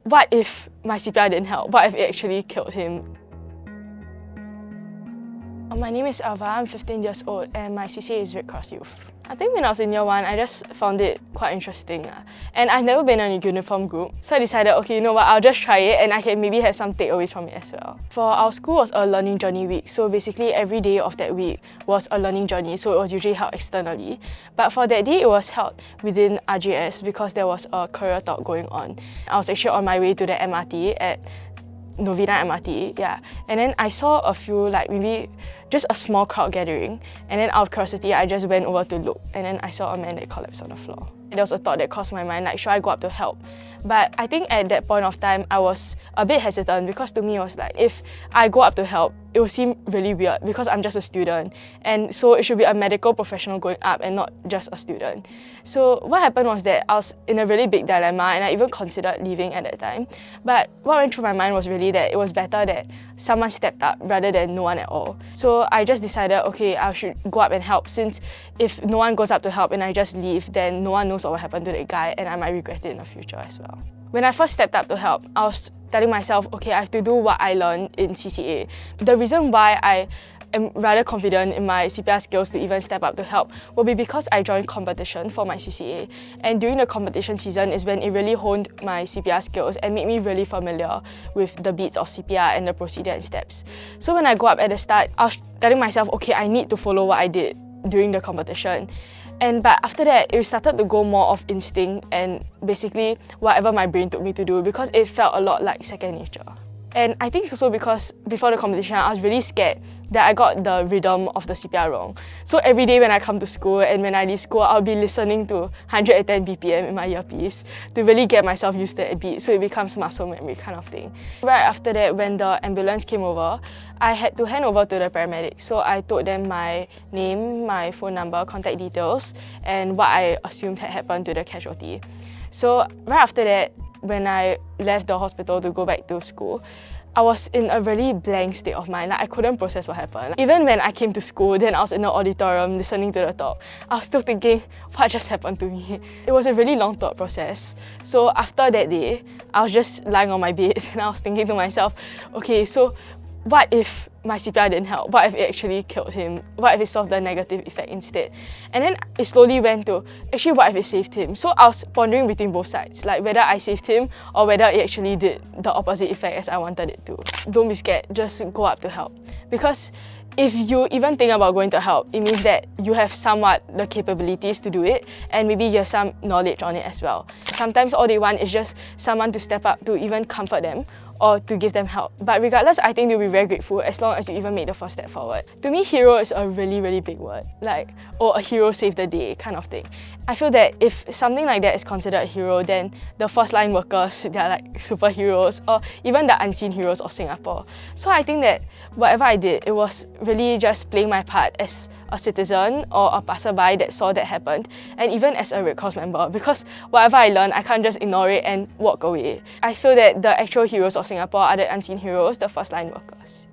what if my CPR didn't help? What if it actually killed him? My name is Alva, I'm 15 years old and my CCA is Red Cross Youth. I think when I was in year 1, I just found it quite interesting. And I've never been in a uniform group, so I decided, okay, you know what, I'll just try it and I can maybe have some takeaways from it as well. For our school was a learning journey week, so basically every day of that week was a learning journey, so it was usually held externally. But for that day, it was held within RJS because there was a career talk going on. I was actually on my way to the MRT at Novena MRT, yeah. And then I saw a few, like maybe just a small crowd gathering. And then out of curiosity, I just went over to look. And then I saw a man that collapsed on the floor. There was a thought that crossed my mind, like, should I go up to help? But I think at that point of time, I was a bit hesitant because to me it was like, if I go up to help, it will seem really weird because I'm just a student. And so it should be a medical professional going up and not just a student. So what happened was that I was in a really big dilemma and I even considered leaving at that time. But what went through my mind was really that it was better that someone stepped up rather than no one at all. So I just decided, okay, I should go up and help, since if no one goes up to help and I just leave, then no one knows what will happen to that guy and I might regret it in the future as well. When I first stepped up to help, I was telling myself, okay, I have to do what I learned in CCA. The reason why I am rather confident in my CPR skills to even step up to help will be because I joined competition for my CCA. And during the competition season is when it really honed my CPR skills and made me really familiar with the beats of CPR and the procedure and steps. So when I go up at the start, I was telling myself, okay, I need to follow what I did during the competition. But after that, it started to go more of instinct and basically whatever my brain took me to do, because it felt a lot like second nature. And I think it's also because before the competition, I was really scared that I got the rhythm of the CPR wrong. So every day when I come to school and when I leave school, I'll be listening to 110 BPM in my earpiece to really get myself used to that beat, so it becomes muscle memory kind of thing. Right after that, when the ambulance came over, I had to hand over to the paramedics. So I told them my name, my phone number, contact details, and what I assumed had happened to the casualty. So right after that, when I left the hospital to go back to school, I was in a really blank state of mind. Like, I couldn't process what happened. Even when I came to school, then I was in the auditorium listening to the talk, I was still thinking, what just happened to me? It was a really long thought process. So after that day, I was just lying on my bed and I was thinking to myself, okay, so what if my CPR didn't help? What if it actually killed him? What if it solved the negative effect instead? And then it slowly went to, actually, what if it saved him? So I was pondering between both sides, like whether I saved him or whether it actually did the opposite effect as I wanted it to. Don't be scared, just go up to help. Because if you even think about going to help, it means that you have somewhat the capabilities to do it and maybe you have some knowledge on it as well. Sometimes all they want is just someone to step up to even comfort them or to give them help. But regardless, I think they'll be very grateful as long as you even make the first step forward. To me, hero is a really, really big word. Like, a hero saved the day kind of thing. I feel that if something like that is considered a hero, then the first line workers, they're like superheroes, or even the unseen heroes of Singapore. So I think that whatever I did, it was really just playing my part as a citizen or a passerby that saw that happen, and even as a Red Cross member, because whatever I learn, I can't just ignore it and walk away. I feel that the actual heroes of Singapore are the unseen heroes, the first line workers.